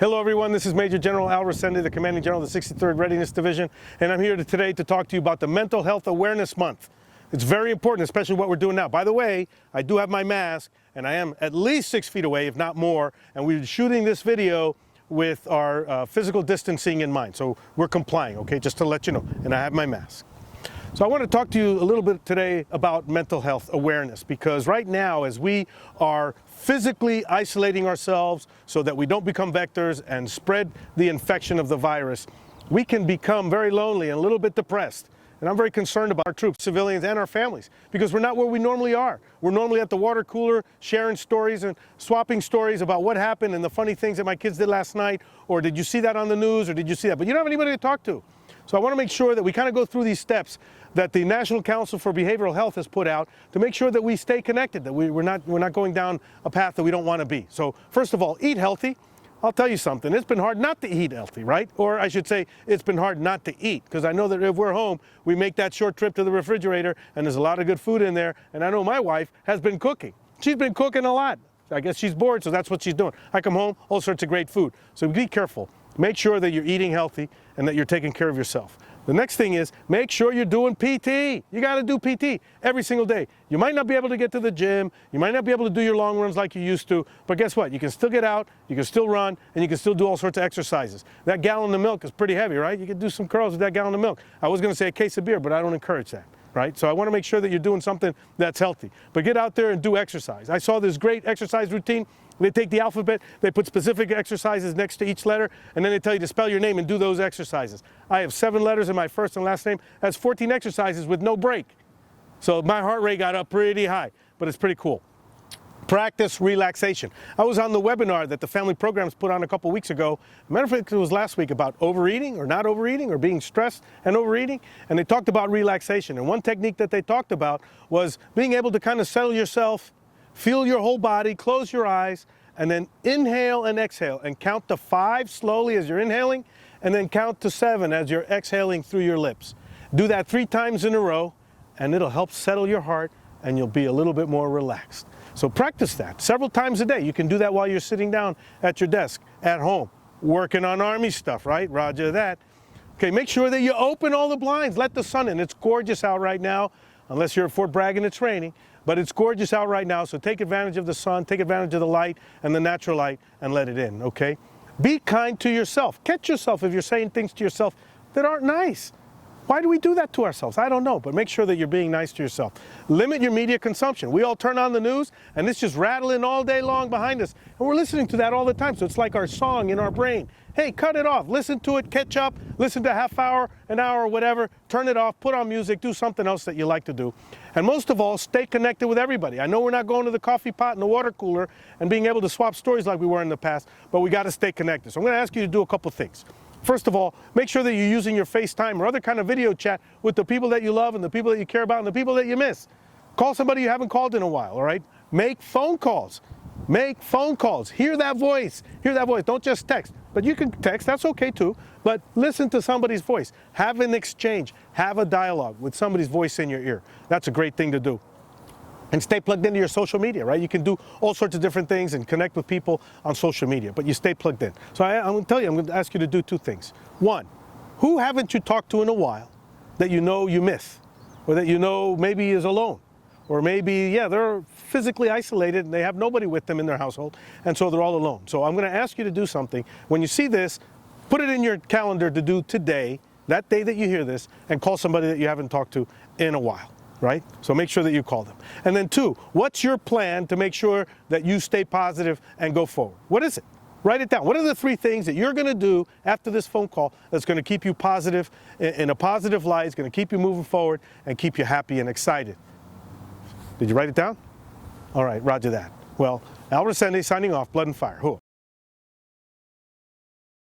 Hello everyone, this is Major General Al Resende, the Commanding General of the 63rd Readiness Division, and I'm here today to talk to you about the Mental Health Awareness Month. It's very important, especially what we're doing now. By the way, I do have my mask, and I am at least 6 feet away, if not more, and we're shooting this video with our physical distancing in mind. So we're complying, okay, just to let you know, and I have my mask. So I want to talk to you a little bit today about mental health awareness, because right now, as we are physically isolating ourselves so that we don't become vectors and spread the infection of the virus, we can become very lonely and a little bit depressed. And I'm very concerned about our troops, civilians, and our families, because we're not where we normally are. We're normally at the water cooler sharing stories and swapping stories about what happened and the funny things that my kids did last night, or did you see that on the news, or did you see that? But you don't have anybody to talk to. So I want to make sure that we kind of go through these steps that the National Council for Behavioral Health has put out to make sure that we stay connected, that we're not going down a path that we don't want to be. So first of all, eat healthy. I'll tell you something, it's been hard not to eat healthy, right? Or I should say, it's been hard not to eat, because I know that if we're home, we make that short trip to the refrigerator and there's a lot of good food in there, and I know my wife has been cooking. She's been cooking a lot. I guess she's bored, so that's what she's doing. I come home, all sorts of great food. So be careful. Make sure that you're eating healthy and that you're taking care of yourself. The next thing is, make sure you're doing PT. You got to do PT every single day. You might not be able to get to the gym, you might not be able to do your long runs like you used to, but guess what? You can still get out, you can still run, and you can still do all sorts of exercises. That gallon of milk is pretty heavy, right? You can do some curls with that gallon of milk. I was going to say a case of beer, but I don't encourage that, right? So I want to make sure that you're doing something that's healthy. But get out there and do exercise. I saw this great exercise routine. They take the alphabet, they put specific exercises next to each letter, and then they tell you to spell your name and do those exercises. I have 7 letters in my first and last name. That's 14 exercises with no break. So my heart rate got up pretty high, but it's pretty cool. Practice relaxation. I was on the webinar that the Family Programs put on a couple weeks ago. Matter of fact, it was last week about overeating or not overeating or being stressed and overeating. And they talked about relaxation. And one technique that they talked about was being able to kind of settle yourself, feel your whole body, close your eyes, and then inhale and exhale and count to 5 slowly as you're inhaling, and then count to 7 as you're exhaling through your lips. Do that 3 times in a row, and it'll help settle your heart, and you'll be a little bit more relaxed. So practice that several times a day. You can do that while you're sitting down at your desk, at home, working on Army stuff, right? Roger that. Okay, make sure that you open all the blinds. Let the sun in. It's gorgeous out right now, unless you're at Fort Bragg and it's raining. But it's gorgeous out right now, so take advantage of the sun, take advantage of the light and the natural light, and let it in, okay? Be kind to yourself. Catch yourself if you're saying things to yourself that aren't nice. Why do we do that to ourselves? I don't know, but make sure that you're being nice to yourself. Limit your media consumption. We all turn on the news, and it's just rattling all day long behind us, and we're listening to that all the time, so it's like our song in our brain. Hey, cut it off. Listen to it, catch up, listen to a half hour, an hour, whatever. Turn it off, put on music, do something else that you like to do. And most of all, stay connected with everybody. I know we're not going to the coffee pot and the water cooler and being able to swap stories like we were in the past, but we got to stay connected. So I'm going to ask you to do a couple things. First of all, make sure that you're using your FaceTime or other kind of video chat with the people that you love and the people that you care about and the people that you miss. Call somebody you haven't called in a while, all right? Make phone calls. Make phone calls. Hear that voice. Hear that voice. Don't just text. But you can text, that's okay too. But listen to somebody's voice. Have an exchange. Have a dialogue with somebody's voice in your ear. That's a great thing to do. And stay plugged into your social media, right? You can do all sorts of different things and connect with people on social media, but you stay plugged in. So I'm going to tell you, I'm going to ask you to do 2 things. 1, who haven't you talked to in a while that you know you miss, or that you know maybe is alone? Or maybe, yeah, they're physically isolated and they have nobody with them in their household, and so they're all alone. So I'm going to ask you to do something. When you see this, put it in your calendar to do today, that day that you hear this, and call somebody that you haven't talked to in a while, right? So make sure that you call them. And then 2, what's your plan to make sure that you stay positive and go forward? What is it? Write it down. What are the 3 things that you're going to do after this phone call that's going to keep you positive, in a positive light, it's going to keep you moving forward and keep you happy and excited? Did you write it down? All right, roger that. Well, Al Resende signing off, Blood and Fire. Who?